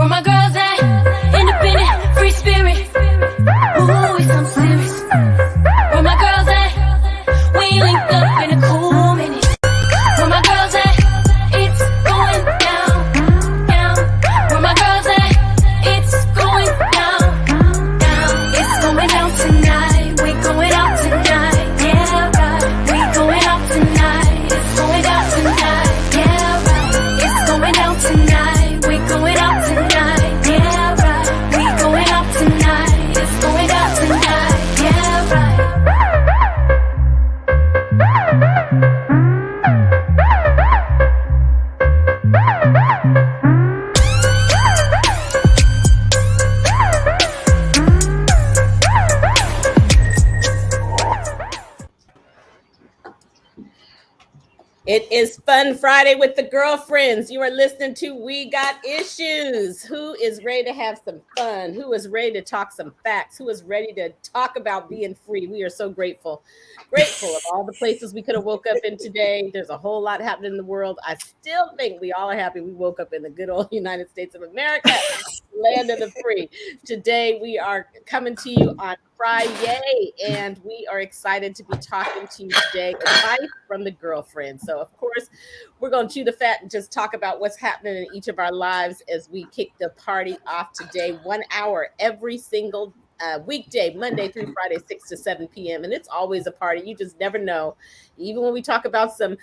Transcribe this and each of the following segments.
Where my girls at? Independent, free spirit. Ooh, it's I'm serious. Where my girls at? We ain't linked up in a cool minute. Where my girls at? It's going down, down. Where my girls at? It's going down, down. It's going down tonight. We going out tonight. Yeah, right. We going out tonight. It's going down tonight. Yeah, right. It's going down tonight. We going out tonight. Yeah, right. We going out tonight. It's going down tonight. Yeah, right. It is Fun Friday with the girlfriends. You are listening to We Got Issues. Who is ready to have some fun? Who is ready to talk some facts? Who is ready to talk about being free? We are so grateful of all the places we could have woke up in today. There's a whole lot happening in the world. I still think we all are happy we woke up in the good old United States of America, land of the free. Today we are coming to you on Friday, and we are excited to be talking to you today. Advice from the girlfriend. So, of course, we're going to chew the fat and just talk about what's happening in each of our lives as we kick the party off today. 1 hour every single weekday, Monday through Friday, 6 to 7 p.m. And it's always a party. You just never know. Even when we talk about some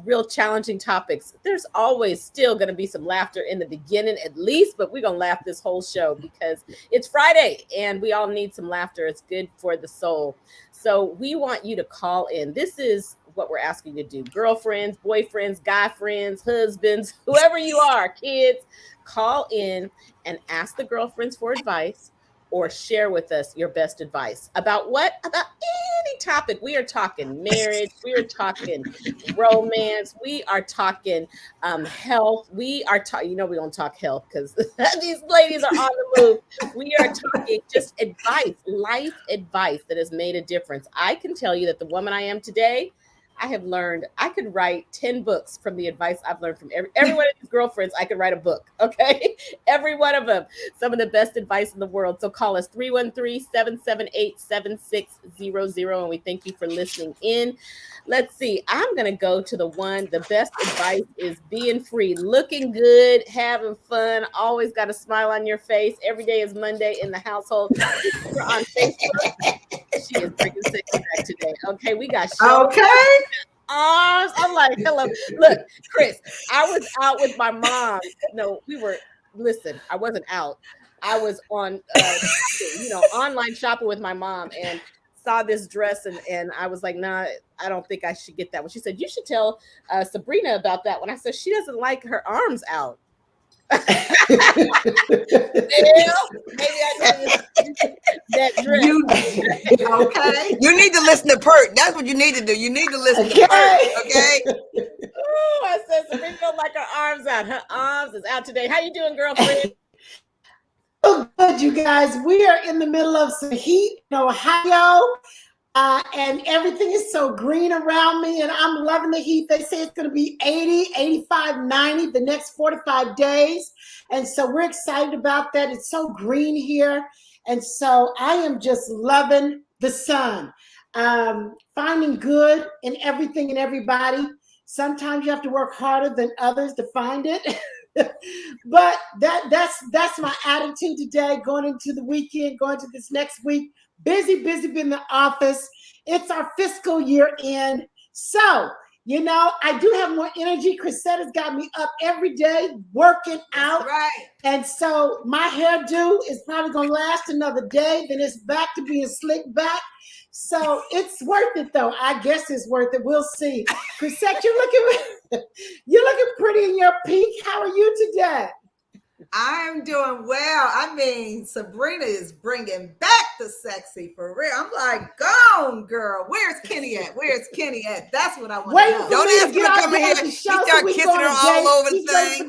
real challenging topics, there's always still going to be some laughter in the beginning at least, but we're going to laugh this whole show because it's Friday and we all need some laughter. It's good for the soul. So we want you to call in. This is what we're asking you to do. Girlfriends, boyfriends, guy friends, husbands, whoever you are, kids, call in and ask the girlfriends for advice or share with us your best advice about what? About any topic. We are talking marriage. We are talking romance. We are talking health. We are talking, we don't talk health because these ladies are on the move. We are talking just advice, life advice that has made a difference. I can tell you that the woman I am today, I have learned I could write 10 books from the advice I've learned from every one of these girlfriends. I could write a book. Okay. Every one of them. Some of the best advice in the world. So call us 313-778-7600. And we thank you for listening in. Let's see. I'm going to go to the one. The best advice is being free, looking good, having fun, always got a smile on your face. Every day is Monday in the household. We're on Facebook. She is breaking sexy back today. Okay, we got show. Okay. I'm like, hello. Look, Chris, I was out with my mom. No, listen, I wasn't out. I was on, online shopping with my mom and saw this dress and I was like, nah, I don't think I should get that one. She said, you should tell Sabrina about that one. I said, she doesn't like her arms out. Maybe I that dress. Okay. You need to listen to Pert. That's what you need to do. You need to listen to Pert. Okay. Oh, I said Sabrina don't like her arms out. Her arms is out today. How you doing, girlfriend? Oh, good, you guys. We are in the middle of some heat in Ohio. And everything is so green around me, and I'm loving the heat. They say it's going to be 80, 85, 90 the next 45 days. And so we're excited about that. It's so green here. And so I am just loving the sun, finding good in everything and everybody. Sometimes you have to work harder than others to find it. But that's my attitude today, going into the weekend, going to this next week. Busy in the office. It's our fiscal year end. So, I do have more energy. Chrisetta's got me up every day working out. That's right. And so my hairdo is probably going to last another day. Then it's back to being slicked back. So it's worth it, though. I guess it's worth it. We'll see. Chrisette, you're looking pretty in your pink. How are you today? I'm doing well. I mean, Sabrina is bringing back the sexy for real. I'm like, gone, girl. Where's Kenny at? That's what I want to know. Don't ask me to come in here. He start kissing her all over the thing.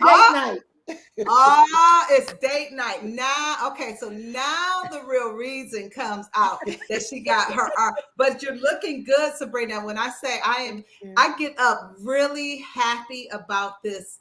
It's date night. Now, okay, so now the real reason comes out that she got her arm. But you're looking good, Sabrina. When I say I get up really happy about this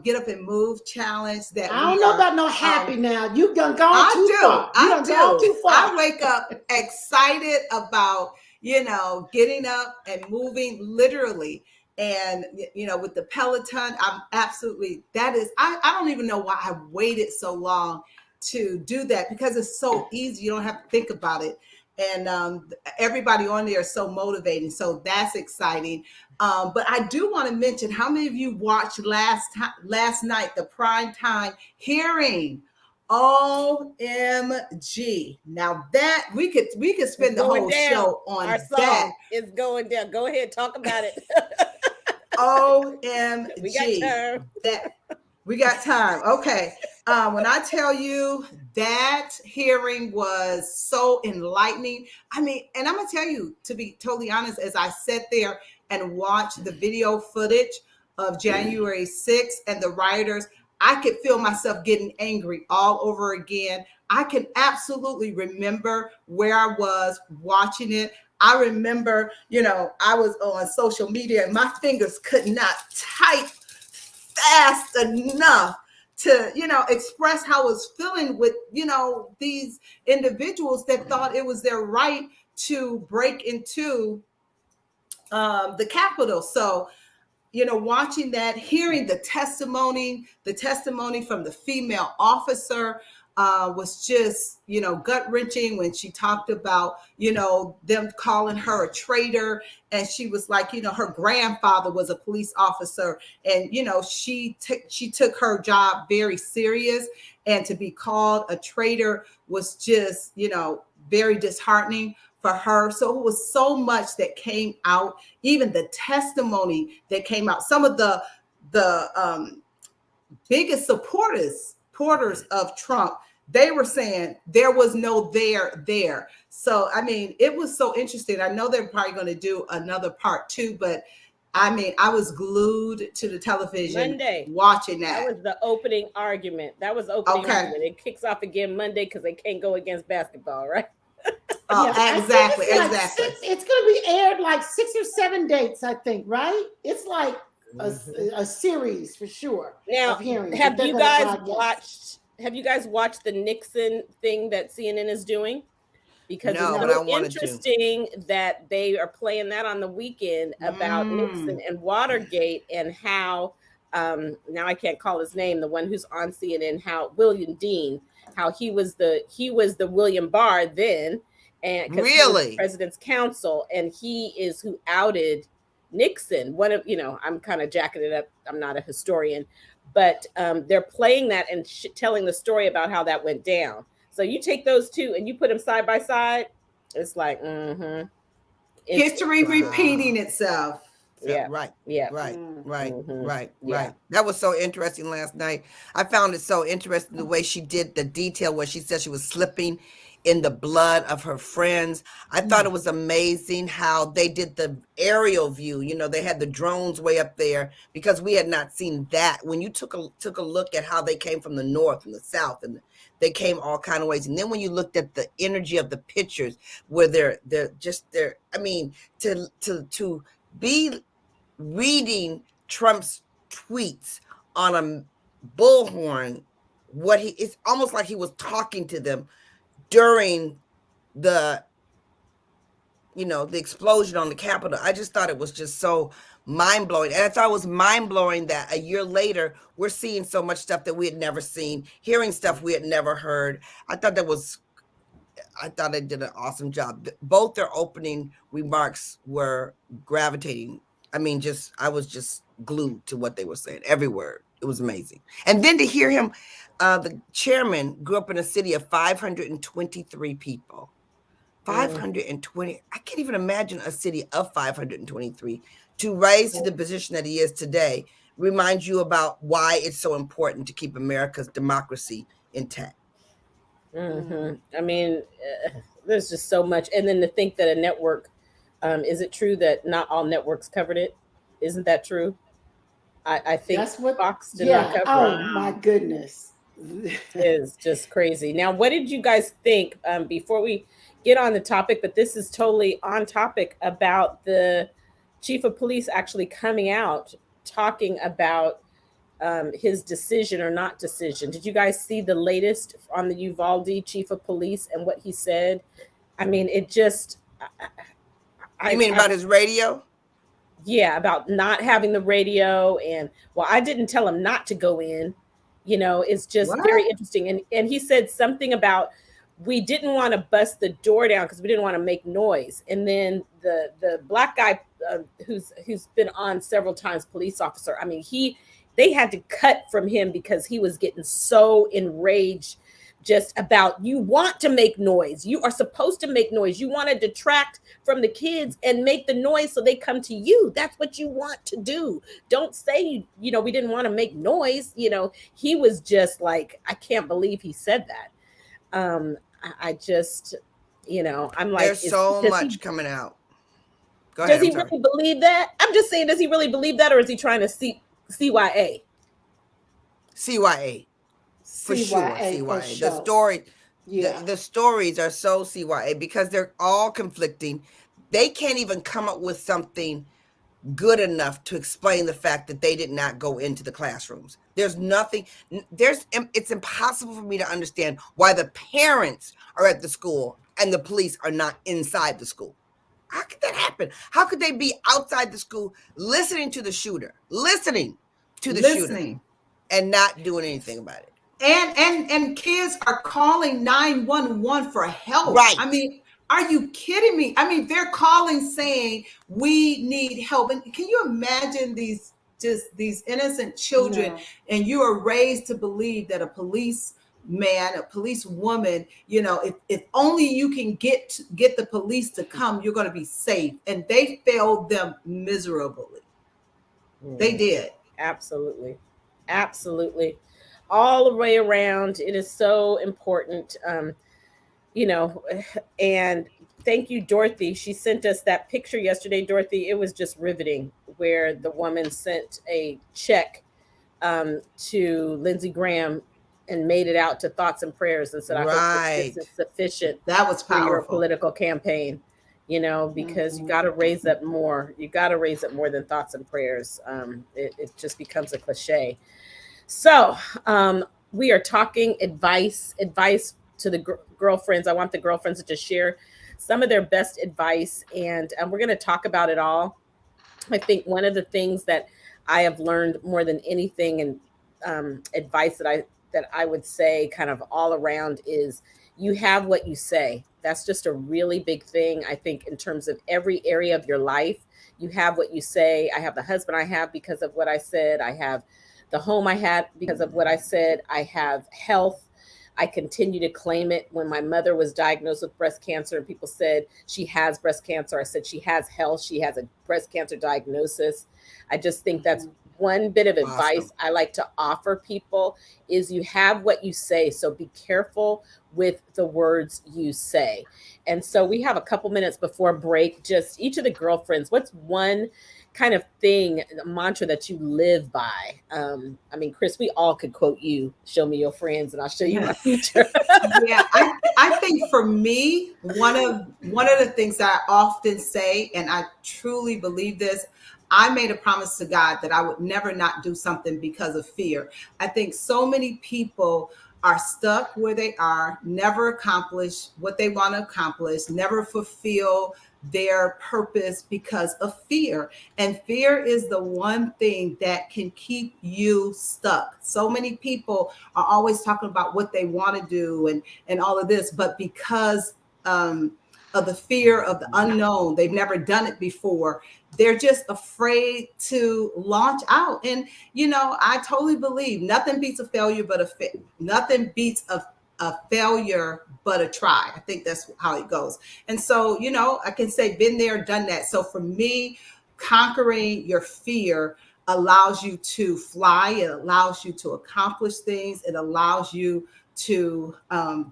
Get Up and Move challenge that I don't know about no happy now. You done gone I too do. far. You done gone too far. I wake up excited about, getting up and moving literally. And, with the Peloton, I'm absolutely, I don't even know why I waited so long to do that, because it's so easy. You don't have to think about it. And everybody on there is so motivating. So that's exciting. But I do want to mention, how many of you watched last night, the prime time hearing? OMG. Now that we could spend the whole show on our that. song is going down. Go ahead, talk about it. OMG. We got time. We got time. Okay. When I tell you that hearing was so enlightening, I mean, and I'm going to tell you, to be totally honest, as I sat there and watched the video footage of January 6th and the rioters, I could feel myself getting angry all over again. I can absolutely remember where I was watching it. I remember, I was on social media and my fingers could not type fast enough to, express how I was feeling with, these individuals that thought it was their right to break into the Capitol. So, watching that, hearing the testimony from the female officer was just, gut wrenching when she talked about, them calling her a traitor. And she was like, her grandfather was a police officer, and, she took her job very serious, and to be called a traitor was just, very disheartening for her. So it was so much that came out, even the testimony that came out. Some of the biggest supporters of Trump, they were saying there was no there. So, I mean, it was so interesting. I know they're probably going to do another part 2, but I mean, I was glued to the television Monday watching that. That was the opening argument. Argument. It kicks off again Monday because they can't go against basketball, right? Exactly. It's going to be aired like 6 or 7 dates, I think, right? It's like a series for sure. Now, of hearings. have you guys watched the Nixon thing that CNN is doing? Because it's so interesting that they are playing that on the weekend about Nixon and Watergate, and how now I can't call his name, the one who's on CNN, how William Dean, how he was the William Barr then, and really, he was the president's counsel, and he is who outed Nixon. One of, I'm kind of jacking it up, I'm not a historian, but they're playing that and telling the story about how that went down. So you take those two and you put them side by side, it's like history repeating itself. Yeah. Right. Mm-hmm. That was so interesting last night. I found it so interesting the way she did the detail where she said she was slipping in the blood of her friends. I thought it was amazing how they did the aerial view. They had the drones way up there, because we had not seen that. When you took a look at how they came from the north and the south, and they came all kind of ways. And then when you looked at the energy of the pictures, where they're I mean, to be reading Trump's tweets on a bullhorn, it's almost like he was talking to them during the explosion on the Capitol. I just thought it was just so mind-blowing. And I thought it was mind-blowing that a year later, we're seeing so much stuff that we had never seen, hearing stuff we had never heard. I thought they did an awesome job. Both their opening remarks were gravitating. I mean, I was just glued to what they were saying, every word. It was amazing. And then to hear him, the chairman grew up in a city of 523 people. 520. I can't even imagine a city of 523 to rise to the position that he is today. Reminds you about why it's so important to keep America's democracy intact. Mm-hmm. I mean, there's just so much. And then to think that a network, is it true that not all networks covered it? Isn't that true? I think that's what Fox did not cover. Oh my goodness. Is just crazy. Now, what did you guys think before we get on the topic, but this is totally on topic, about the chief of police actually coming out talking about his decision or not decision. Did you guys see the latest on the Uvalde chief of police and what he said? I mean, it just, You mean about his radio? yeah, about not having the radio. And well, I didn't tell him not to go in. You know, it's just What? very interesting. And he said something about we didn't want to bust the door down because we didn't want to make noise. And then the black guy who's been on several times, police officer. I mean, they had to cut from him because he was getting so enraged just about, you want to make noise. You are supposed to make noise. You want to detract from the kids and make the noise so they come to you. That's what you want to do. Don't say, you know, we didn't want to make noise. You know, he was just like, I can't believe he said that. I just, you know, I'm like, there's so much coming out. Go does ahead. he really believe that? I'm just saying, does he really believe that, or is he trying to CYA? CYA. For sure, CYA. The story, Yeah. the stories are so CYA because they're all conflicting. They can't even come up with something good enough to explain the fact that they did not go into the classrooms. There's nothing. It's impossible for me to understand why the parents are at the school and the police are not inside the school. How could that happen? How could they be outside the school listening to the shooter, shooter, and not doing anything about it? And kids are calling 911 for help. Right. I mean, are you kidding me? I mean, they're calling saying we need help. And can you imagine these innocent children? No. And you are raised to believe that a police man, a police woman, you know, if only you can get the police to come, you're going to be safe. And they failed them miserably. They did. Absolutely. Absolutely. All the way around. It is so important. You know, and thank you, Dorothy. She sent us that picture yesterday, Dorothy. It was just riveting, where the woman sent a check to Lindsey Graham and made it out to Thoughts and Prayers and said, I hope that this is sufficient That was for your powerful. political campaign, you know, because you got to raise up more. You got to raise up more than Thoughts and Prayers. It just becomes a cliche. So we are talking advice to the girlfriends. I want the girlfriends to just share some of their best advice, and we're going to talk about it all. I think one of the things that I have learned more than anything, and advice that I would say kind of all around, is you have what you say. That's just a really big thing, I think, in terms of every area of your life. You have what you say. I have the husband I have because of what I said. I have the home I had because of what I said. I have health. I continue to claim it. When my mother was diagnosed with breast cancer and people said she has breast cancer, I said she has health. She has a breast cancer diagnosis. I just think that's one bit of advice I like to offer people, is you have what you say. So be careful with the words you say. And so we have a couple minutes before break. Just each of the girlfriends, what's one kind of thing, a mantra that you live by? I mean, Chris, we all could quote you, show me your friends and I'll show you my future. Yeah, I think for me, one of the things that I often say, and I truly believe this, I made a promise to God that I would never not do something because of fear. I think so many people are stuck where they are, never accomplish what they want to accomplish, never fulfill their purpose because of fear. And fear is the one thing that can keep you stuck. So many people are always talking about what they want to do and all of this, but because of the fear of the unknown, they've never done it before, they're just afraid to launch out. And you know, I totally believe nothing beats a failure but nothing beats a failure but a try. I think that's how it goes. And so, you know, I can say been there, done that. So for me, conquering your fear allows you to fly. It allows you to accomplish things. It allows you to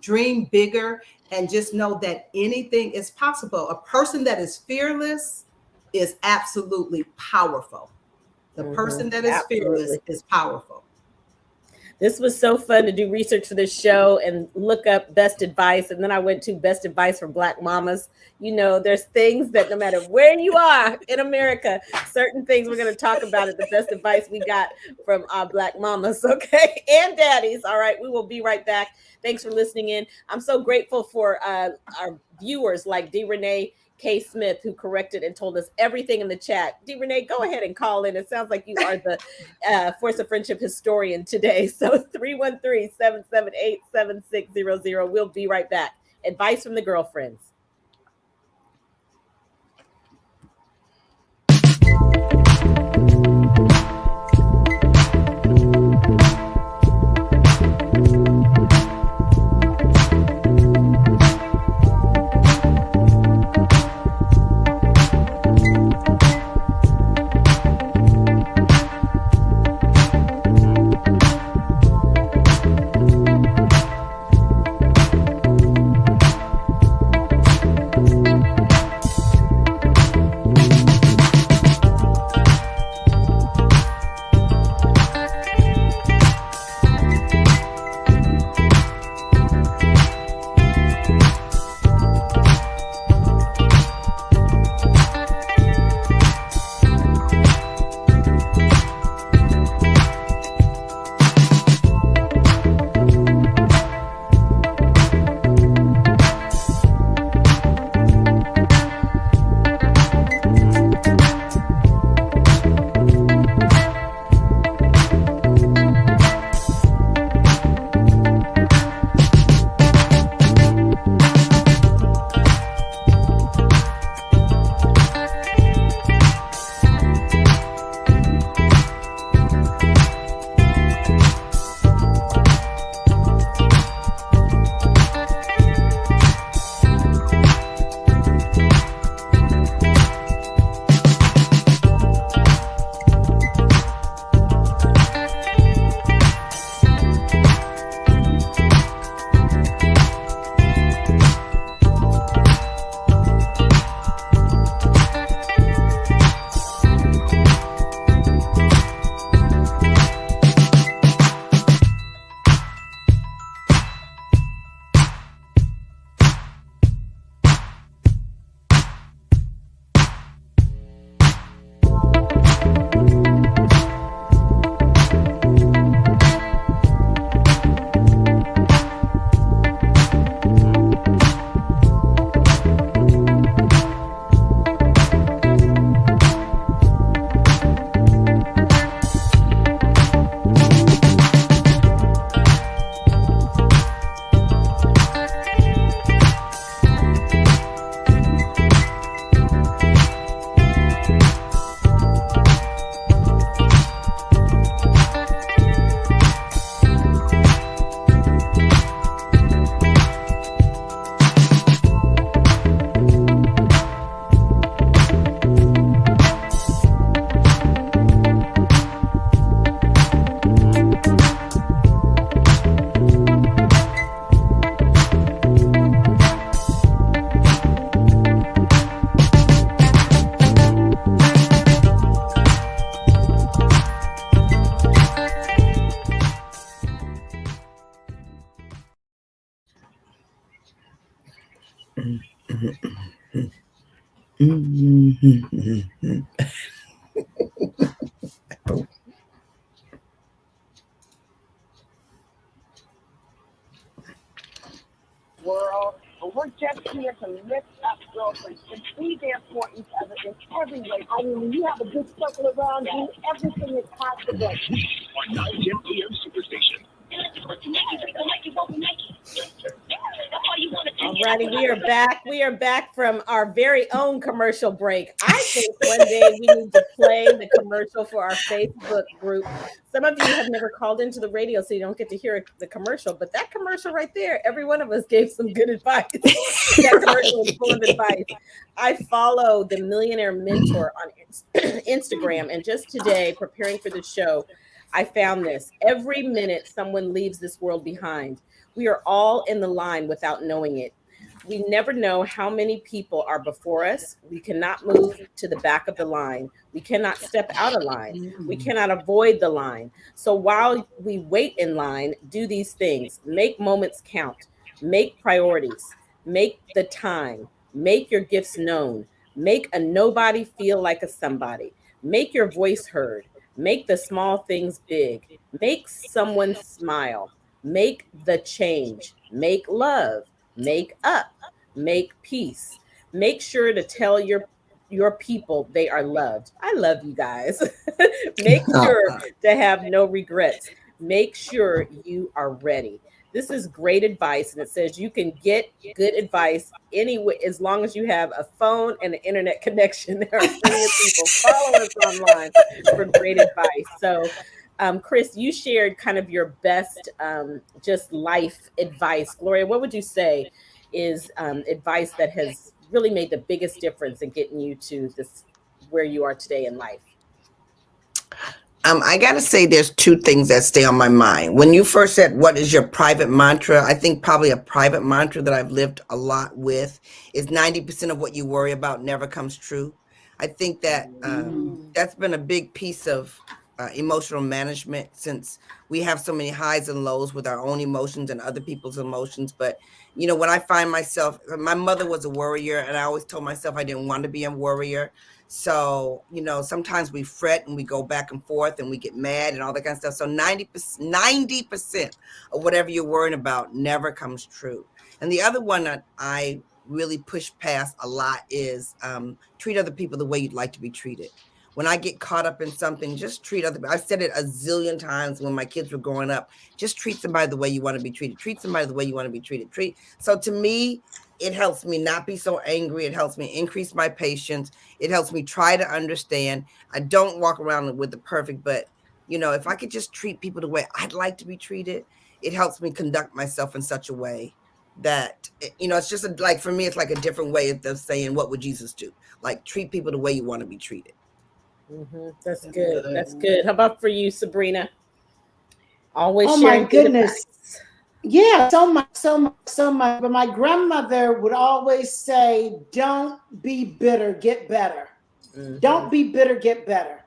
dream bigger and just know that anything is possible. A person that is fearless is absolutely powerful. The person that is fearless is powerful. This was so fun to do research for this show and look up best advice. And then I went to best advice for Black mamas. You know, there's things that no matter where you are in America, certain things we're going to talk about at the best advice we got from our Black mamas, okay? And daddies. All right, we will be right back. Thanks for listening in. I'm so grateful for our viewers like D. Renee K. Smith, who corrected and told us everything in the chat. D. Renee, go ahead and call in. It sounds like you are the Force of Friendship historian today. So 313-778-7600. We'll be right back. Advice from the girlfriends. World, but we're just here to lift up girlfriends and be there for each other in every way. I mean, when you have a good circle around you, everything is possible. On 9:10 p.m. Superstation. Alrighty, we are back. We are back from our very own commercial break. I think one day we need to play the commercial for our Facebook group. Some of you have never called into the radio, so you don't get to hear the commercial. But that commercial right there, every one of us gave some good advice. That commercial was full of advice. I follow the Millionaire Mentor on Instagram, and just today, preparing for the show, I found this. Every minute someone leaves this world behind. We are all in the line without knowing it. We never know how many people are before us. We cannot move to the back of the line. We cannot step out of line. We cannot avoid the line. So while we wait in line, do these things. Make moments count. Make priorities. Make the time. Make your gifts known. Make a nobody feel like a somebody. Make your voice heard. Make the small things big. Make someone smile. Make the change. Make love. Make up. Make peace. Make sure to tell your people they are loved. I love you guys. Make sure to have no regrets. Make sure you are ready. This is great advice, and it says you can get good advice anyway as long as you have a phone and an internet connection. There are plenty of people. Follow us online for great advice. So, Chris, you shared kind of your best just life advice. Gloria, what would you say is advice that has really made the biggest difference in getting you to this where you are today in life? I gotta say, there's two things that stay on my mind. When you first said, "What is your private mantra?" I think probably a private mantra that I've lived a lot with is 90% of what you worry about never comes true. I think that that's been a big piece of emotional management, since we have so many highs and lows with our own emotions and other people's emotions. But when I find myself, my mother was a worrier, and I always told myself I didn't want to be a worrier. So, sometimes we fret and we go back and forth and we get mad and all that kind of stuff. So 90% of whatever you're worrying about never comes true. And the other one that I really push past a lot is treat other people the way you'd like to be treated. When I get caught up in something, just treat other people. I've said it a zillion times when my kids were growing up. Just treat somebody the way you want to be treated. Treat somebody the way you want to be treated. So to me, it helps me not be so angry. It helps me increase my patience. It helps me try to understand. I don't walk around with the perfect, but if I could just treat people the way I'd like to be treated, it helps me conduct myself in such a way that, it's just like, for me, it's like a different way of saying, what would Jesus do? Like, treat people the way you want to be treated. That's good. That's good. How about for you, Sabrina? Always Oh sharing my goodness. advice. Yeah, so much. But my grandmother would always say, don't be bitter, get better. Don't be bitter, get better.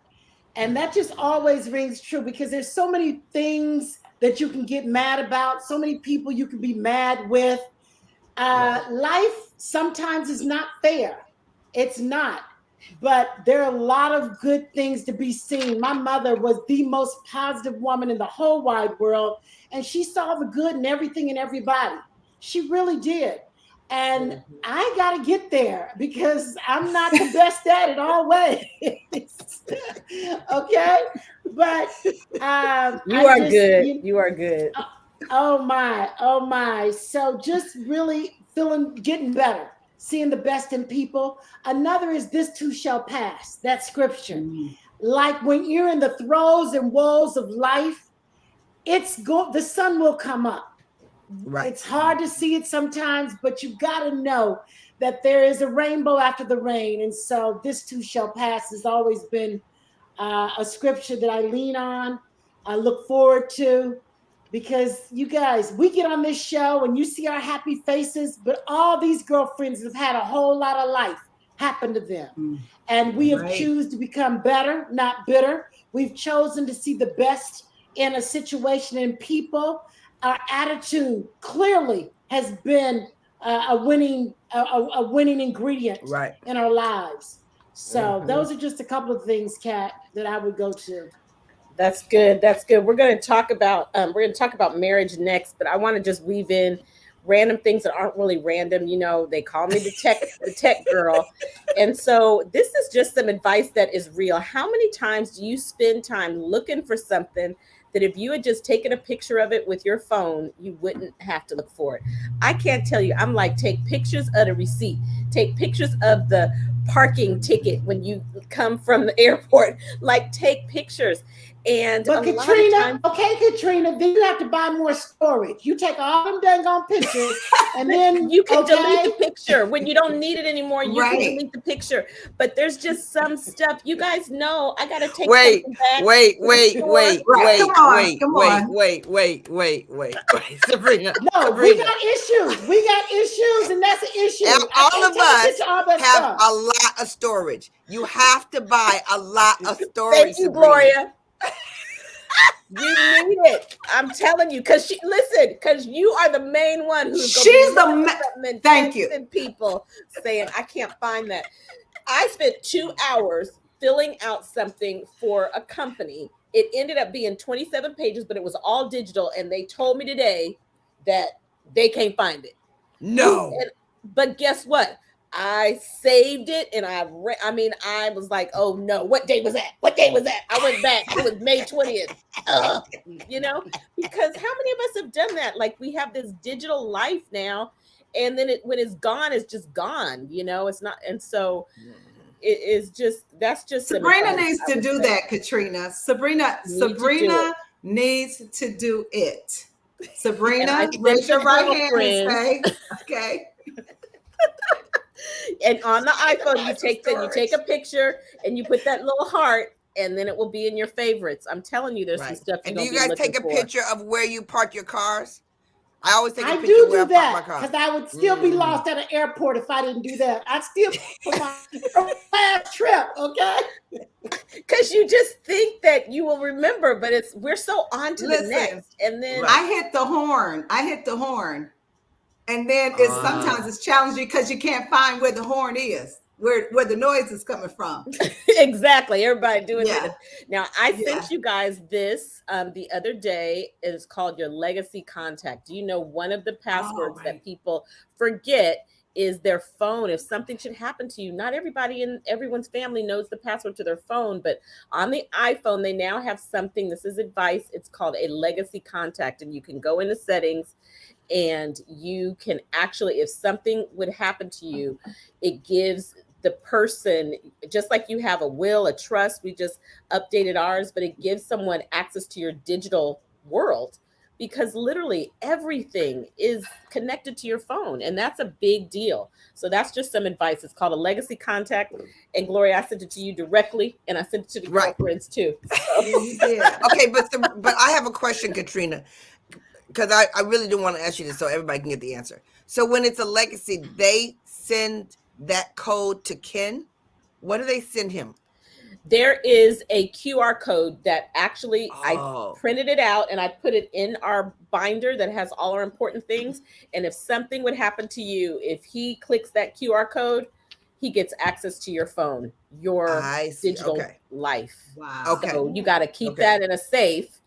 And that just always rings true, because there's so many things that you can get mad about, so many people you can be mad with. Life sometimes is not fair. It's not. But there are a lot of good things to be seen. My mother was the most positive woman in the whole wide world, and she saw the good in everything and everybody. She really did. And I got to get there, because I'm not the best at it always. Okay? But You are good. You are good. Oh my. So just really getting better, seeing the best in people. Another is this too shall pass. That's scripture. Like when you're in the throes and woes of life, the sun will come up. Right. It's hard to see it sometimes, but you got to know that there is a rainbow after the rain. And so this too shall pass has always been a scripture that I lean on, I look forward to, because you guys, we get on this show and you see our happy faces, but all these girlfriends have had a whole lot of life happen to them. And we have chosen to become better, not bitter. We've chosen to see the best in a situation and people. Our attitude clearly has been a winning ingredient in our lives. So those are just a couple of things, Kat, that I would go to. That's good. That's good. We're going to talk about marriage next, but I want to just weave in random things that aren't really random. They call me the tech girl. And so this is just some advice that is real. How many times do you spend time looking for something that if you had just taken a picture of it with your phone, you wouldn't have to look for it? I can't tell you. I'm like, take pictures of the receipt, take pictures of the parking ticket when you come from the airport, like take pictures. And But a lot of Katrina, times, okay, Katrina, then you have to buy more storage. You take all them dang on pictures, and then you can delete okay, the picture when you don't need it anymore. You can Right. delete the picture. But there's just some stuff you guys know. I gotta take Wait, something back wait, to the wait, store. wait, Right. Come wait, on. wait, Come wait, on. wait, Sabrina, no, we Sabrina. got issues. We got issues, and that's an issue. And I all can't of take a us picture of all that have stuff. a lot of storage. You have to buy a lot of storage, Thank you, Sabrina. Gloria. You need it. I'm telling you, because you are the main one who's gonna She's be the looking ma- at something and Thank you. texting people saying, I can't find that. I spent 2 hours filling out something for a company. It ended up being 27 pages, but it was all digital. And they told me today that they can't find it. No. But guess what? I saved it and I was like, oh no, what day was that? What day was that? I went back. It was May 20th. Because how many of us have done that? Like we have this digital life now, and then when it's gone, it's just gone. It's not. And so it is just, that's just some Sabrina advice needs I to would do say. that, Katrina. Sabrina needs to do it. And Sabrina, I raise your sent right your hand and say, girlfriends. okay. And on the iPhone, you take a picture and you put that little heart, and then it will be in your favorites. I'm telling you, there's some Right. stuff you're And do gonna you be guys looking take a for. picture of where you park your cars? I always take a I picture of where do I park my that car. because I would still be lost at an airport if I didn't do that. I'd still for my last trip, okay? Because you just think that you will remember, but we're so on to the Listen, next. And then I hit the horn. And then sometimes it's challenging because you can't find where the horn is, where the noise is coming from. exactly, everybody doing Yeah. this. Now, I Yeah. sent you guys this the other day. It's called your legacy contact. Do you know one of the passwords right. that people forget is their phone? If something should happen to you, not everybody in everyone's family knows the password to their phone, but on the iPhone, they now have something. This is advice. It's called a legacy contact, and you can go into settings and you can actually, if something would happen to you, it gives the person, just like you have a will, a trust, we just updated ours, but it gives someone access to your digital world, because literally everything is connected to your phone, and that's a big deal. So that's just some advice. It's called a legacy contact. And Gloria, I sent it to you directly, and I sent it to the girlfriends too. So. You did. Okay, but I have a question, Katrina, because I really do want to ask you this so everybody can get the answer. So when it's a legacy, they send that code to Ken. What do they send him? There is a QR code that actually I Oh. printed it out and I put it in our binder that has all our important things. And if something would happen to you, if he clicks that QR code, he gets access to your phone, your digital life. Wow. Okay. So you got to keep that in a safe.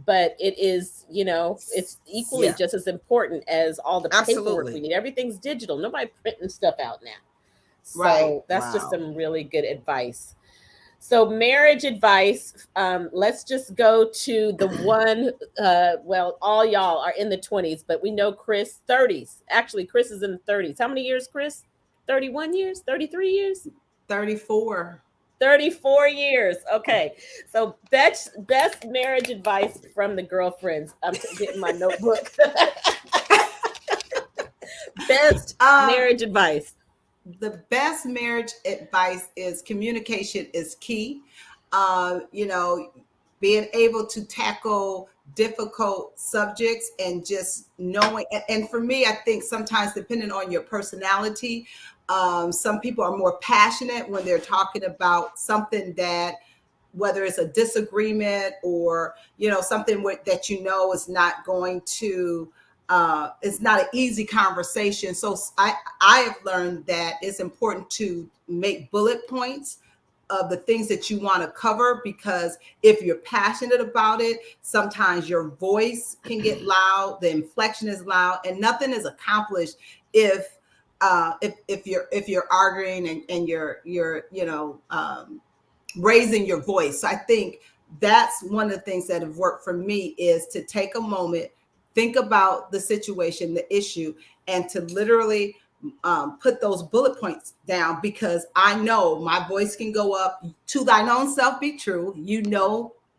But it is, it's equally just as important as all the paperwork we need. Everything's digital. Nobody printing stuff out now. So that's just some really good advice. So marriage advice, let's just go to the one, all y'all are in the 20s, but we know Chris, 30s. Actually, Chris is in the 30s. How many years, Chris? 31 years? 33 years? 34. 34 years. Okay. So best marriage advice from the girlfriends. I'm getting my notebook. Best marriage advice. The best marriage advice is communication is key. Being able to tackle difficult subjects and just knowing. And for me, I think sometimes depending on your personality, some people are more passionate when they're talking about something that, whether it's a disagreement or, something that is not going to, it's not an easy conversation. So I have learned that it's important to make bullet points of the things that you want to cover, because if you're passionate about it, sometimes your voice can get loud, the inflection is loud, and nothing is accomplished if you're arguing and you're raising your voice. So I think that's one of the things that have worked for me, is to take a moment, think about the situation, the issue, and to literally put those bullet points down, because I know my voice can go up. To thine own self be true.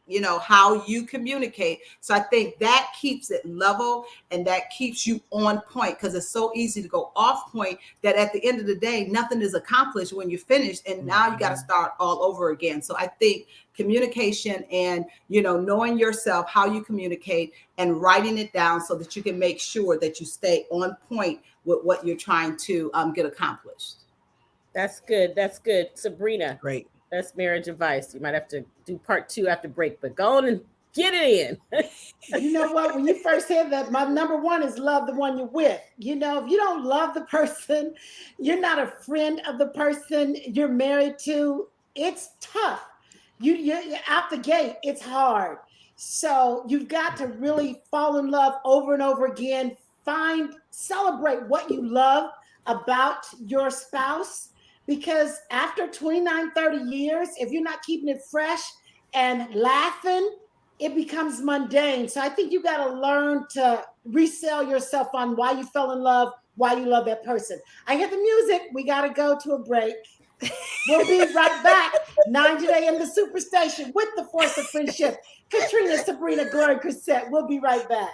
you know, how you communicate. So I think that keeps it level and that keeps you on point, because it's so easy to go off point that at the end of the day, nothing is accomplished when you're finished. And now you got to start all over again. So I think communication and, you know, knowing yourself, how you communicate and writing it down so that you can make sure that you stay on point with what you're trying to get accomplished. That's good. That's good. Sabrina. Great. That's marriage advice. You might have to do part 2 after break, but go on and get it in. You know what? When you first said that, my number one is love the one you're with. You know, if you don't love the person, you're not a friend of the person you're married to. It's tough. You're out the gate. It's hard. So you've got to really fall in love over and over again. Celebrate what you love about your spouse, because after 29, 30 years, if you're not keeping it fresh and laughing, it becomes mundane. So I think you got to learn to resell yourself on why you fell in love, why you love that person. I hear the music. We got to go to a break. We'll be right back. 9 today in the Superstation with the Force of Friendship. Katrina, Sabrina, Glory, Chrisette. We'll be right back.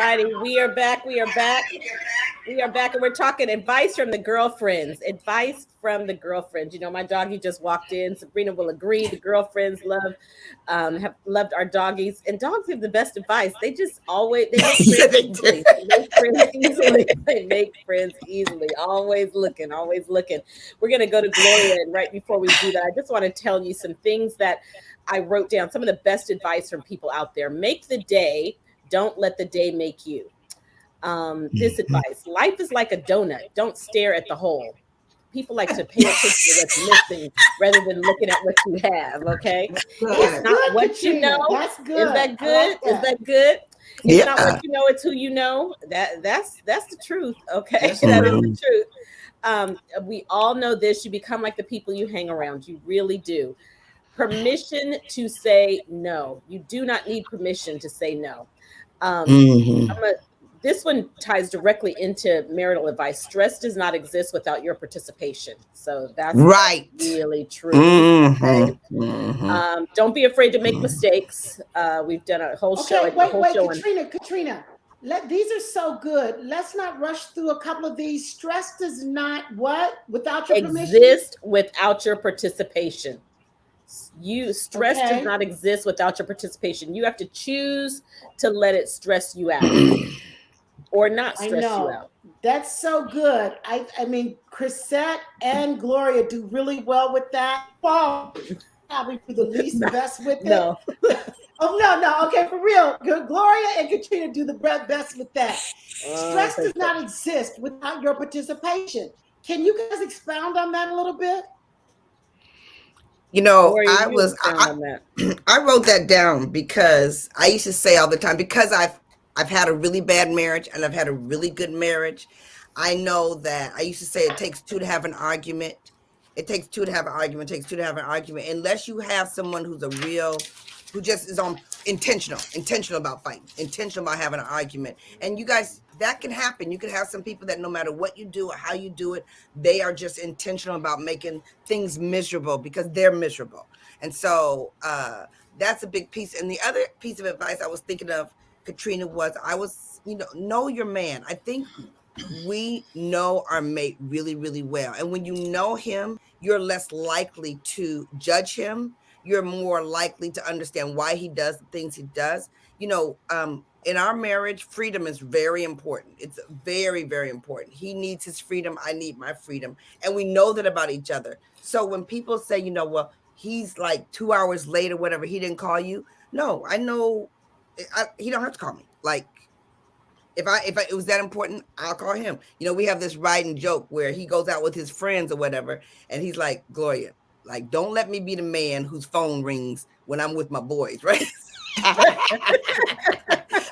righty, we are back. We are back. We are back, and we're talking advice from the girlfriends. Advice from the girlfriends. You know, my doggy just walked in. Sabrina will agree. The girlfriends have loved our doggies, and dogs give the best advice. They just always they make friends easily. They make friends easily. They make friends easily. Always looking. Always looking. We're gonna go to Gloria, and right before we do that, I just want to tell you some things that I wrote down. Some of the best advice from people out there. Make the day Don't let the day make you. This advice: life is like a donut. Don't stare at the hole. People like to pay attention to what's missing rather than looking at what you have. Okay, it's That's Good. not good, what you Katrina. know. That's good. Is that I good? like Is that. that good? It's not what Yeah. you know, it's who you know. That's the truth. Okay, That's that is true. the truth. We all know this. You become like the people you hang around. You really do. Permission to say no. You do not need permission to say no. Um, Hmm. I'm a, this one ties directly into marital advice. Stress does not exist without your participation. So that's Right. really true. Hmm. Okay. Hmm. Don't be afraid to make mistakes. We've done a whole show. I Okay, did a whole wait, show on Katrina. These are so good. Let's not rush through a couple of these. Stress does not what without your permission. exist without your participation. You stress does Okay, not exist without your participation. You have to choose to let it stress you out or not I stress you know out. that's so good. I mean, Chrisette and Gloria do really well with that. Paul probably do the least No, best with it. no. Oh no, okay, for real. Gloria and Katrina do the best with that. Stress does Thank you. not exist without your participation. Can you guys expound on that a little bit? You know, Gloria, you expound on that. I wrote that down because I used to say all the time, because I've had a really bad marriage and I've had a really good marriage. I know that I used to say it takes two to have an argument. It takes two to have an argument. It takes two to have an argument. Unless you have someone who's a real, who just is on intentional about fighting, intentional about having an argument. And you guys, that can happen. You can have some people that no matter what you do or how you do it, they are just intentional about making things miserable because they're miserable. And so that's a big piece. And the other piece of advice I was thinking of, Katrina, was know your man. I think we know our mate really, really well. And when you know him, you're less likely to judge him. You're more likely to understand why he does the things he does. In our marriage, freedom is very important. It's very, very important. He needs his freedom. I need my freedom. And we know that about each other. So when people say, well, he's like 2 hours later, whatever, he didn't call you. No, I know he don't have to call me. Like, if it was that important, I'll call him. We have this riding joke where he goes out with his friends or whatever, and he's like, Gloria, like, don't let me be the man whose phone rings when I'm with my boys, right?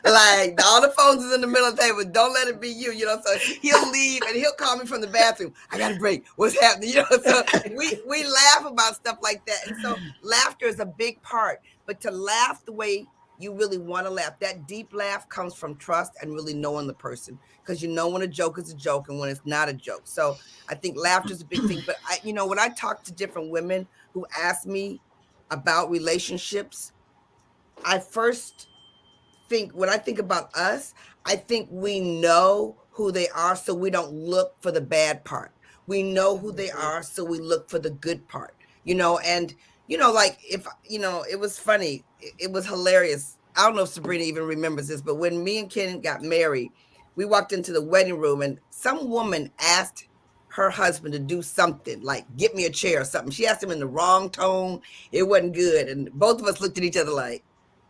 Like, all the phones is in the middle of the table. Don't let it be you, So he'll leave and he'll call me from the bathroom. I got a break. What's happening? So we laugh about stuff like that. And so laughter is a big part. But to laugh the way you really want to laugh, that deep laugh comes from trust and really knowing the person, because you know when a joke is a joke and when it's not a joke. So I think laughter is a big thing. But when I talk to different women who ask me about relationships, I first think, when I think about us, I think we know who they are, so we don't look for the bad part. We know who they are, so we look for the good part. And like, if it was funny, it was hilarious. I don't know if Sabrina even remembers this, but when me and Ken got married, we walked into the wedding room and some woman asked her husband to do something, like get me a chair or something. She asked him in the wrong tone. It wasn't good. And both of us looked at each other like,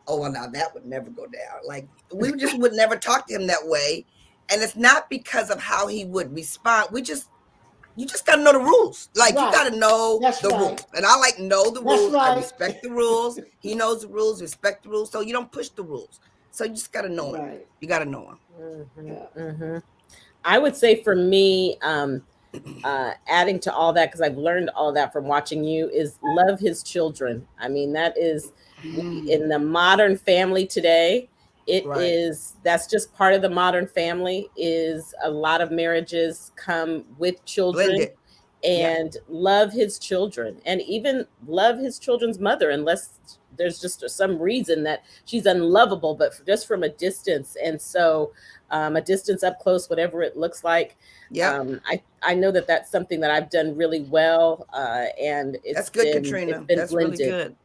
oh, well, now that would never go down. Like, we just would never talk to him that way. And it's not because of how he would respond. You just got to know the rules. Like, you Right. got to know That's the right. rules. And I know the That's rules. I right. respect the rules. He knows the rules, respect the rules. So you don't push the rules. So you just got to know him. Right. You got to know him. Mm-hmm. I would say for me, adding to all that, because I've learned all that from watching you, is love his children. I mean, that is in the modern family today. Right. That's just part of the modern family. Is a lot of marriages come with children, Blended. and love his children, and even love his children's mother, unless there's just some reason that she's unlovable, but just from a distance. And so a distance, up close, whatever it looks like. Yeah. I know that that's something that I've done really well, and That's good, it's Katrina. been That's really blended. good.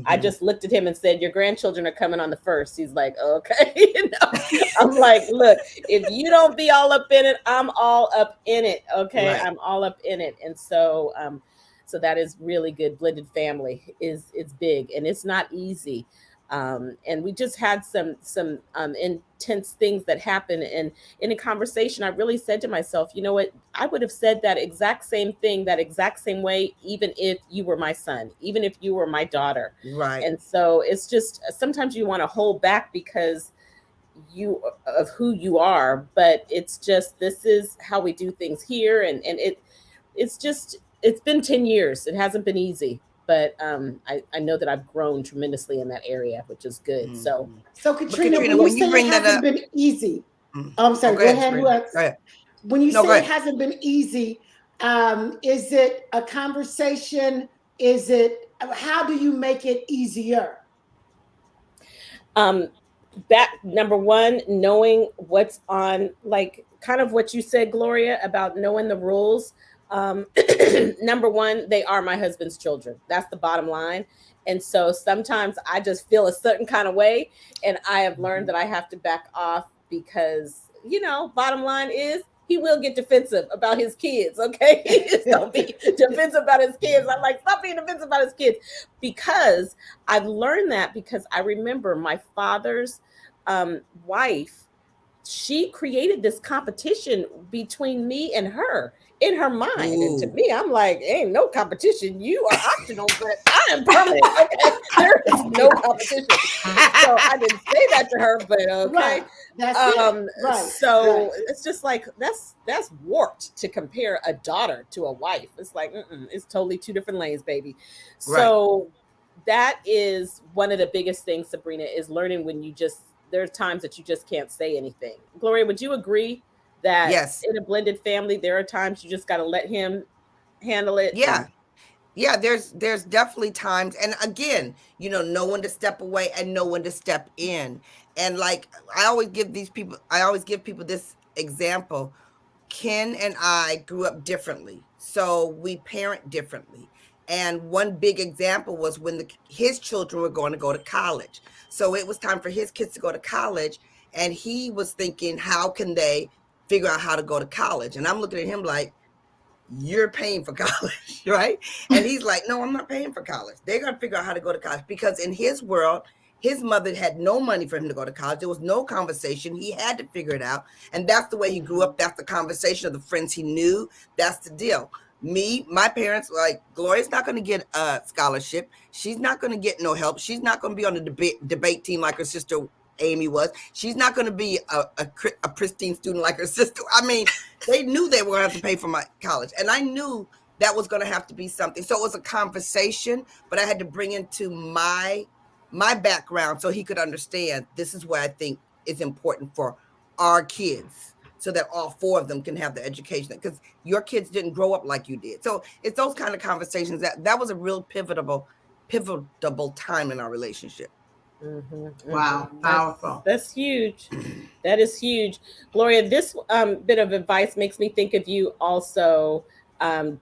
I just looked at him and said, "Your grandchildren are coming on the 1st." He's like, "Okay." I'm like, "Look, if you don't be all up in it, I'm all up in it. Okay, Right. I'm all up in it." And so, so that is really good. Blended family is big, and it's not easy. And we just had some intense things that happened. And in a conversation, I really said to myself, you know what? I would have said that exact same thing, that exact same way, even if you were my son, even if you were my daughter. Right. And so it's just sometimes you want to hold back because you of who you are, but it's just this is how we do things here, and it's just it's been 10 years. It hasn't been easy, but I know that I've grown tremendously in that area, which is good. So Mhm. So But Katrina, Katrina, when you when you say it bring that hasn't up, been easy, mm. oh, I'm Oh, sorry, go go ahead, ahead. Who Sabrina. else? Go ahead. When you No, go say it ahead. hasn't been easy, is it a conversation? Is it, how do you make it easier? um that number one, knowing what's on, like kind of what you said, Gloria, about knowing the rules. um Number one, they are my husband's children. That's the bottom line. And so sometimes I just feel a certain kind of way, and I have learned that I have to back off because, bottom line is he will get defensive about his kids. Okay. He just don't be defensive about his kids. I'm like, stop being defensive about his kids, because I've learned that, because I remember my father's wife. She created this competition between me and her in her mind. And to Ooh. me, I'm like, ain't no competition. You are optional, but I am permanent. Okay. There is no competition. So I didn't say that to her, but okay. Right. That's it. Right. So Right. it's just like that's warped to compare a daughter to a wife. It's like, it's totally two different lanes, baby. Right. So that is one of the biggest things, Sabrina, is learning when you just there's times that you just can't say anything. Gloria, would you agree that Yes. in a blended family there are times you just got to let him handle it? Yeah. Yeah, there's definitely times, and again, know when to step away and know when to step in. And like I always give people this example. Ken and I grew up differently, so we parent differently. And one big example was when his children were going to go to college. So it was time for his kids to go to college, and he was thinking, how can they figure out how to go to college? And I'm looking at him like, you're paying for college, right? And he's like, no, I'm not paying for college. They're going to figure out how to go to college, because in his world, his mother had no money for him to go to college. There was no conversation. He had to figure it out. And that's the way he grew up. That's the conversation of the friends he knew. That's the deal. My parents, like, Gloria's not going to get a scholarship. She's not going to get no help. She's not going to be on the debate team like her sister Amy was. She's not going to be a pristine student like her sister. I mean, they knew they were going to have to pay for my college. And I knew that was going to have to be something. So it was a conversation, but I had to bring into my background so he could understand this is what I think is important for our kids, so that all four of them can have the education, because your kids didn't grow up like you did. So it's those kind of conversations that was a real pivotal time in our relationship. Wow, powerful. That's huge. That is huge. Gloria, this bit of advice makes me think of you also.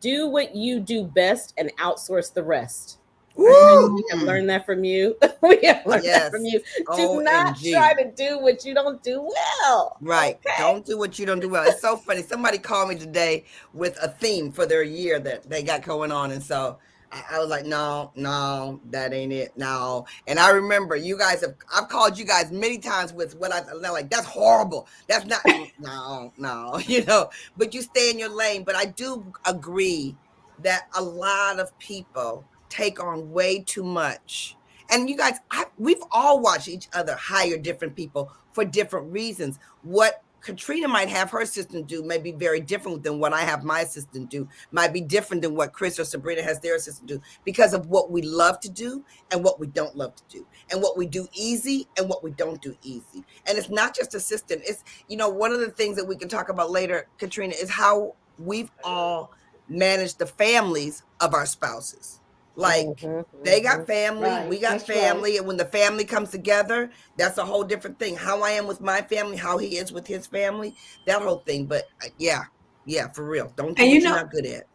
Do what you do best and outsource the rest. I know Woo! we have learned that from you. We have learned that from Yes. you. Do not OMG. try to do what you don't do well. Right. Okay. Don't do what you don't do well. It's so funny. Somebody called me today with a theme for their year that they got going on. And so I was like, no, that ain't it. No. And I remember I've called you guys many times with what they're like, that's horrible. That's not, no, but you stay in your lane. But I do agree that a lot of people take on way too much. And you guys, we've all watched each other hire different people for different reasons. What Katrina might have her assistant do may be very different than what I have my assistant do, might be different than what Chris or Sabrina has their assistant do, because of what we love to do and what we don't love to do, and what we do easy and what we don't do easy. And it's not just assistant. It's, one of the things that we can talk about later, Katrina, is how we've all managed the families of our spouses. Like, they got family, Right, we got that's family, right. and when the family comes together, that's a whole different thing. How I am with my family, how he is with his family, that whole thing. But yeah, for real. Don't do And what you're not good at.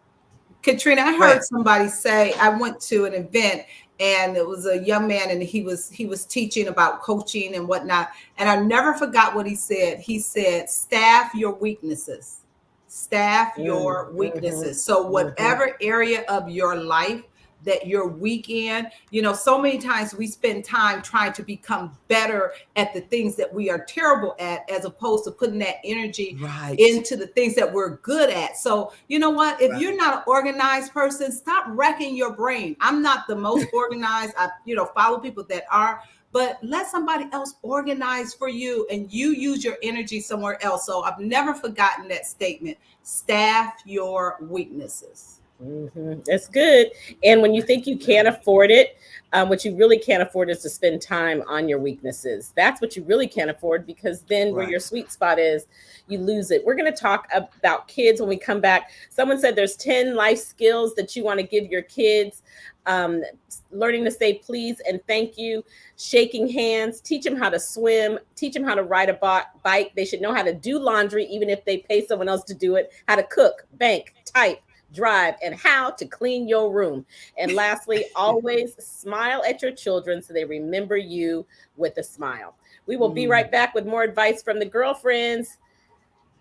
Katrina, I Go ahead. heard somebody say, I went to an event and it was a young man and he was teaching about coaching and whatnot. And I never forgot what he said. He said, staff your weaknesses. Staff your weaknesses. So whatever area of your life that your weekend, you know, so many times we spend time trying to become better at the things that we are terrible at, as opposed to putting that energy Right. into the things that we're good at. So, you know what? If Right. you're not an organized person, stop wrecking your brain. I'm not the most organized. I, you know, follow people that are, but let somebody else organize for you and you use your energy somewhere else. So I've never forgotten that statement. Staff your weaknesses. That's good. And when you think you can't afford it, what you really can't afford is to spend time on your weaknesses. That's what you really can't afford, because then where Right. your sweet spot is, you lose it. We're going to talk about kids when we come back. Someone said there's 10 life skills that you want to give your kids. Learning to say please and thank you, shaking hands, teach them how to swim, teach them how to ride a bike. They should know how to do laundry, even if they pay someone else to do it, how to cook, bank, type, drive, and how to clean your room. And lastly, always smile at your children so they remember you with a smile. We will be right back with more advice from the girlfriends.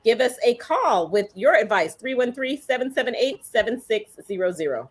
Give us a call with your advice, 313-778-7600.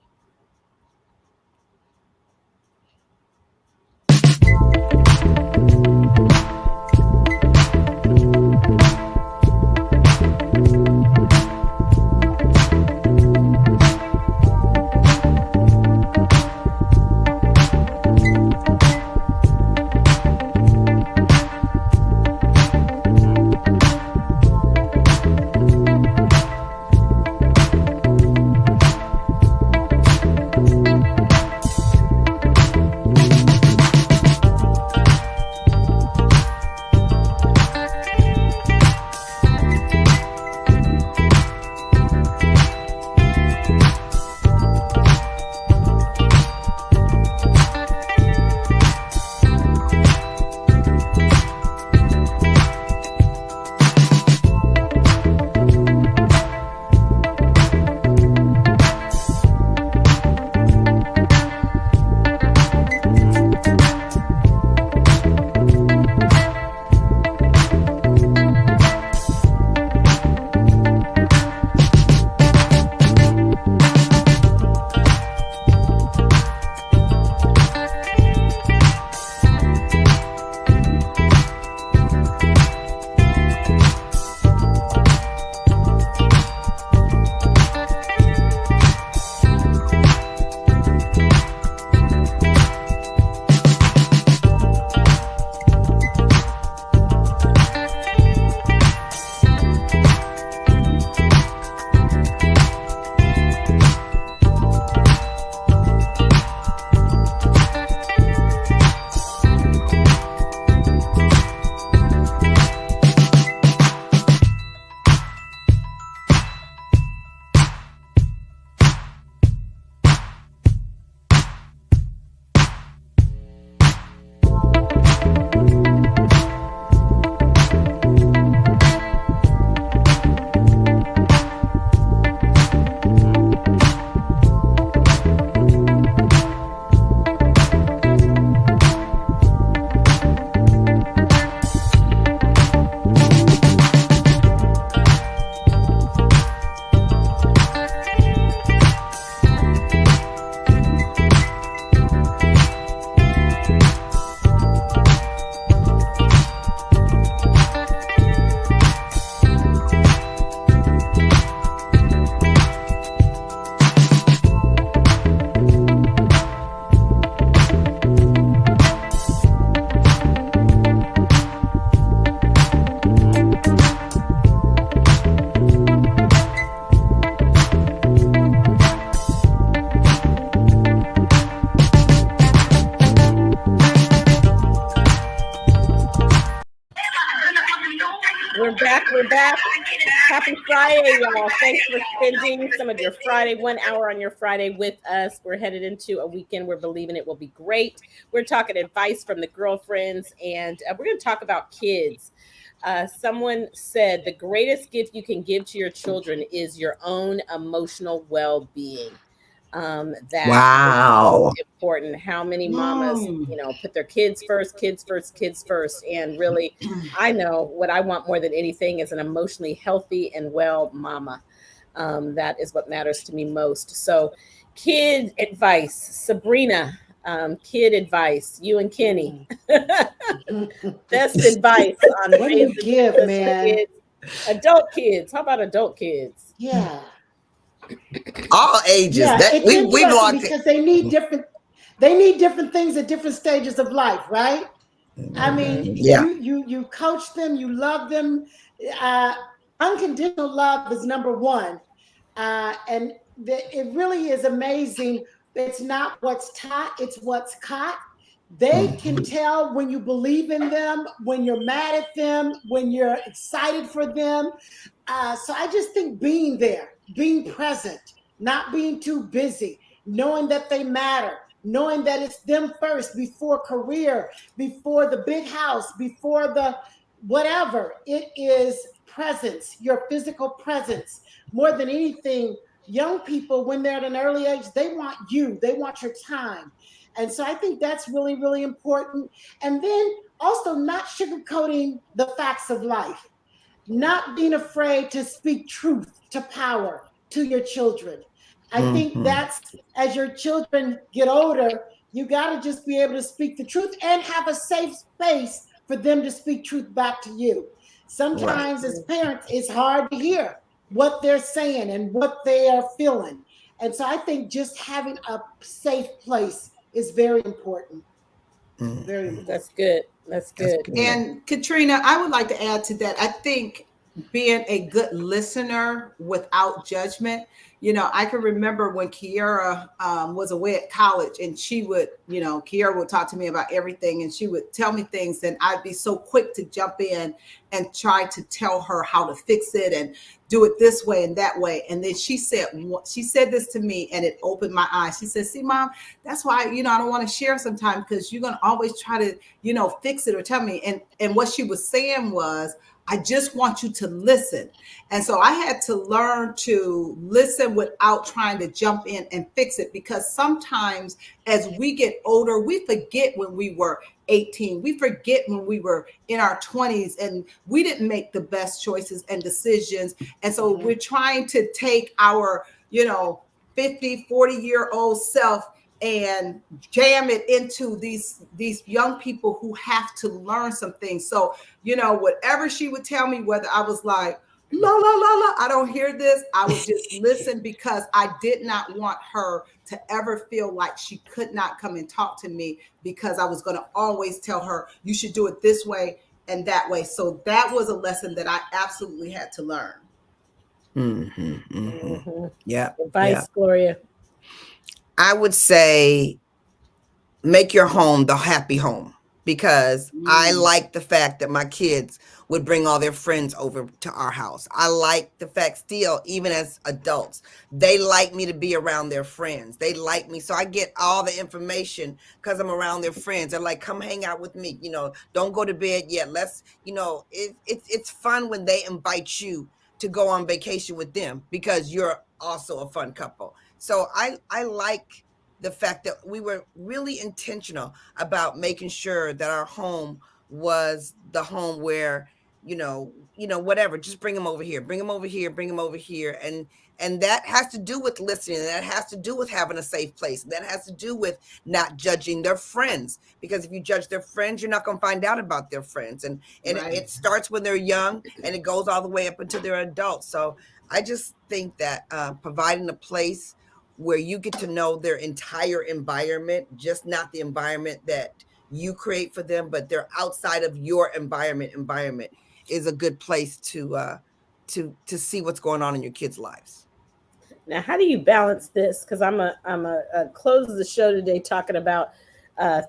We're back. Happy Friday, y'all. Thanks for spending some of your Friday, 1 hour on your Friday with us. We're headed into a weekend. We're believing it will be great. We're talking advice from the girlfriends, and we're going to talk about kids. Someone said the greatest gift you can give to your children is your own emotional well-being. That Wow. is important. How many mamas, put their kids first, kids first, kids first. And really, I know what I want more than anything is an emotionally healthy and well mama. That is what matters to me most. So, kid advice, Sabrina. Kid advice, you and Kenny. Best advice on What do you raising give, the man? kids. Adult kids. How about adult kids? Yeah. All ages. Yeah, That it's we interesting belong to. because they need different things at different stages of life, right? I mean, Yeah. you coach them, you love them. Uh, Unconditional love is number one, and it really is amazing. It's not what's taught; it's what's caught. They can tell when you believe in them, when you're mad at them, when you're excited for them. So I just think being there, being present, not being too busy, knowing that they matter, knowing that it's them first before career, before the big house, before the whatever. It is presence, your physical presence. More than anything, young people, when they're at an early age, they want you, they want your time. And so I think that's really, really important. And then also not sugarcoating the facts of life, not being afraid to speak truth to power to your children. I think that's, as your children get older, you got to just be able to speak the truth and have a safe space for them to speak truth back to you. Right. Sometimes as parents, it's hard to hear what they're saying and what they are feeling. And so I think just having a safe place is very important. Very important. That's good. That's That's good. good. And Katrina, I would like to add to that. I think being a good listener without judgment. I can remember when Kiara was away at college, and she would, Kiara would talk to me about everything, and she would tell me things, and I'd be so quick to jump in and try to tell her how to fix it and do it this way and that way. And then she said this to me, and it opened my eyes. She said, "See, Mom, that's why I don't want to share sometimes, because you're gonna always try to fix it or tell me." And what she was saying was, I just want you to listen. And so I had to learn to listen without trying to jump in and fix it, because sometimes as we get older, we forget when we were 18. We forget when we were in our 20s and we didn't make the best choices and decisions. And so we're trying to take our, 50, 40-year-old self and jam it into these young people who have to learn some things. So, whatever she would tell me, whether I was like, la la la la, I don't hear this, I would just listen, because I did not want her to ever feel like she could not come and talk to me, because I was going to always tell her, you should do it this way and that way. So that was a lesson that I absolutely had to learn. Yeah. Advice, Yeah. Gloria. I would say make your home the happy home, because I like the fact that my kids would bring all their friends over to our house. I like the fact still, even as adults, they like me to be around their friends. They like me. So I get all the information because I'm around their friends. They're like, come hang out with me. Don't go to bed yet. Let's, it's fun when they invite you to go on vacation with them, because you're also a fun couple. So I like the fact that we were really intentional about making sure that our home was the home where, whatever, just bring them over here, bring them over here, bring them over here. And that has to do with listening. And that has to do with having a safe place. And that has to do with not judging their friends, because if you judge their friends, you're not going to find out about their friends. And Right. it starts when they're young and it goes all the way up until they're adults. So I just think that providing a place where you get to know their entire environment, just not the environment that you create for them, but they're outside of your environment is a good place to see what's going on in your kids' lives. Now, how do you balance this? Because I'm a close the show today talking about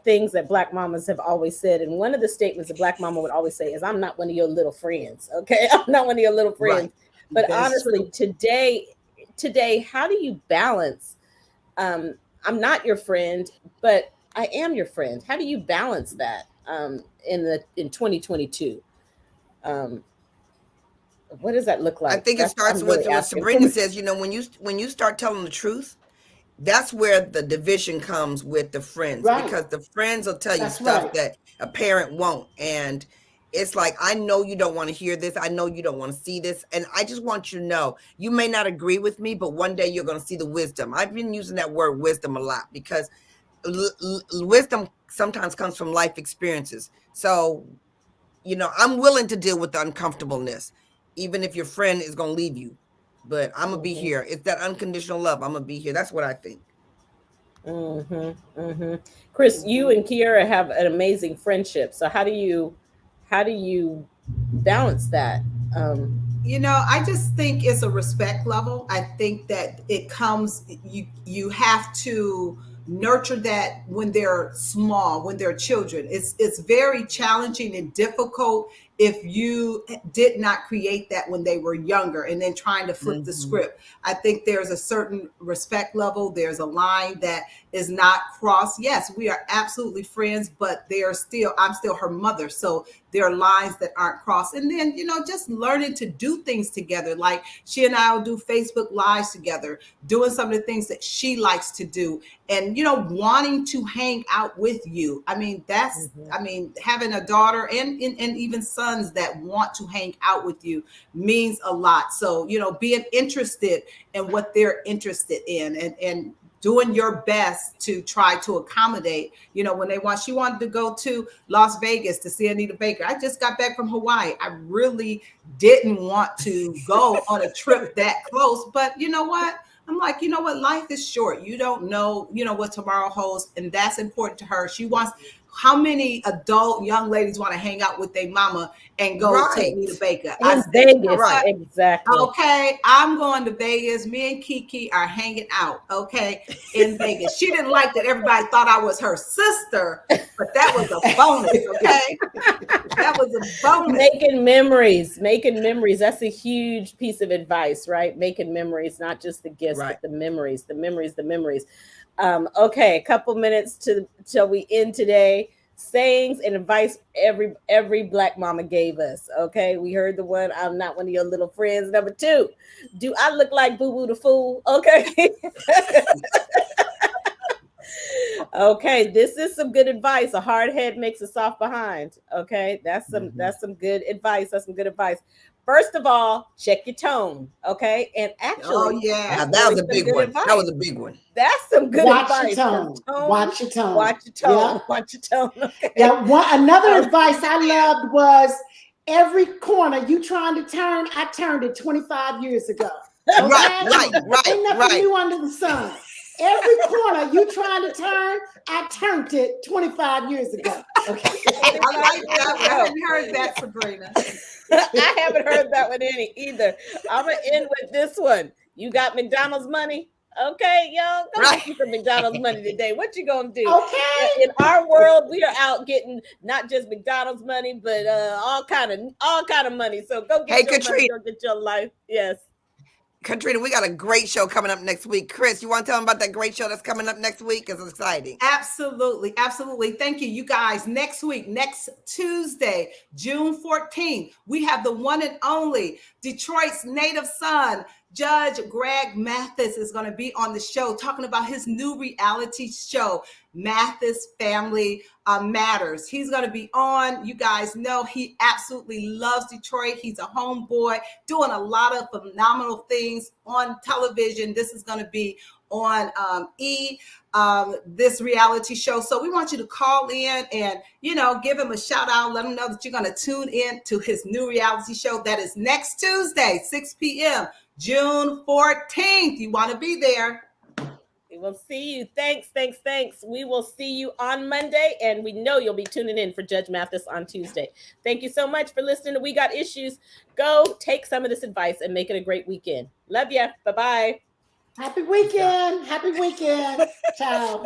things that Black mamas have always said, and one of the statements a Black mama would always say is, "I'm not one of your little friends." Okay, I'm not one of your little friends. Right. But That's honestly, today, how do you balance? I'm not your friend, but I am your friend. How do you balance that in 2022? What does that look like? I think it That's what starts I'm with really what asking. Sabrina says. When you start telling the truth, that's where the division comes with the friends, Right. because the friends will tell you That's stuff right. that a parent won't. And it's like, I know you don't want to hear this. I know you don't want to see this. And I just want you to know, you may not agree with me, but one day you're going to see the wisdom. I've been using that word wisdom a lot because wisdom sometimes comes from life experiences. So, I'm willing to deal with the uncomfortableness, even if your friend is going to leave you. But I'm going to be here. It's that unconditional love. I'm going to be here. That's what I think. Chris, you and Kiera have an amazing friendship. So how do you balance that? I just think it's a respect level. I think that it comes, you have to nurture that when they're small, when they're children. It's very challenging and difficult if you did not create that when they were younger and then trying to flip the script. I think there's a certain respect level. There's a line that is not crossed. Yes, we are absolutely friends, but I'm still her mother. So there are lines that aren't crossed. And then, just learning to do things together. Like she and I will do Facebook Lives together, doing some of the things that she likes to do. And, wanting to hang out with you. I mean, having a daughter and even sons that want to hang out with you means a lot. So, being interested in what they're interested in and doing your best to try to accommodate, when she wanted to go to Las Vegas to see Anita Baker. I just got back from Hawaii. I really didn't want to go on a trip that close, but you know what? I'm like, life is short. You don't know, what tomorrow holds. And that's important to her. How many adult young ladies want to hang out with their mama and go to Anita Baker? Vegas, exactly. Okay, I'm going to Vegas. Me and Kiki are hanging out, okay, in Vegas. She didn't like that everybody thought I was her sister, but that was a bonus, okay? That was a bonus. Making memories. That's a huge piece of advice, right? Making memories, not just the gifts, but the memories. Okay, a couple minutes till we end today. Sayings and advice every Black mama gave us. Okay, we heard the one, I'm not one of your little friends. Number 2, do I look like Boo Boo the Fool? Okay. Okay, this is some good advice. A hard head makes a soft behind. Okay, that's some good advice. First of all, check your tone. Okay, and actually, that was a big one. Advice. That was a big one. That's some good advice. Watch your tone. Watch your tone. Okay. Yeah. Another advice I loved was every corner you trying to turn, I turned it 25 years ago. Okay? Right. Ain't nothing new under the sun. Every corner you trying to turn, I turned it 25 years ago. Okay. I like that. I haven't heard that, Sabrina. I haven't heard that one either. I'm gonna end with this one. You got McDonald's money? Okay, y'all, go get you some McDonald's money today. What you gonna do? Okay. In our world, we are out getting not just McDonald's money, but all kind of money. So go get your money, go get your life. Yes. Katrina, we got a great show coming up next week. Chris, you want to tell them about that great show that's coming up next week? It's exciting. Absolutely. Thank you, you guys. Next week, next Tuesday, June 14th, we have the one and only Detroit's native son, Judge Greg Mathis, is going to be on the show talking about his new reality show, Mathis Family Matters. He's going to be on. You guys know he absolutely loves Detroit. He's a homeboy doing a lot of phenomenal things on television. This is going to be on this reality show. So we want you to call in and, give him a shout out. Let him know that you're going to tune in to his new reality show. That is next Tuesday, 6 p.m., June 14th. You want to be there. We will see you. Thanks. We will see you on Monday, and we know you'll be tuning in for Judge Mathis on Tuesday. Thank you so much for listening to We Got Issues. Go take some of this advice and make it a great weekend. Love ya. Bye-bye. Happy weekend. Ciao.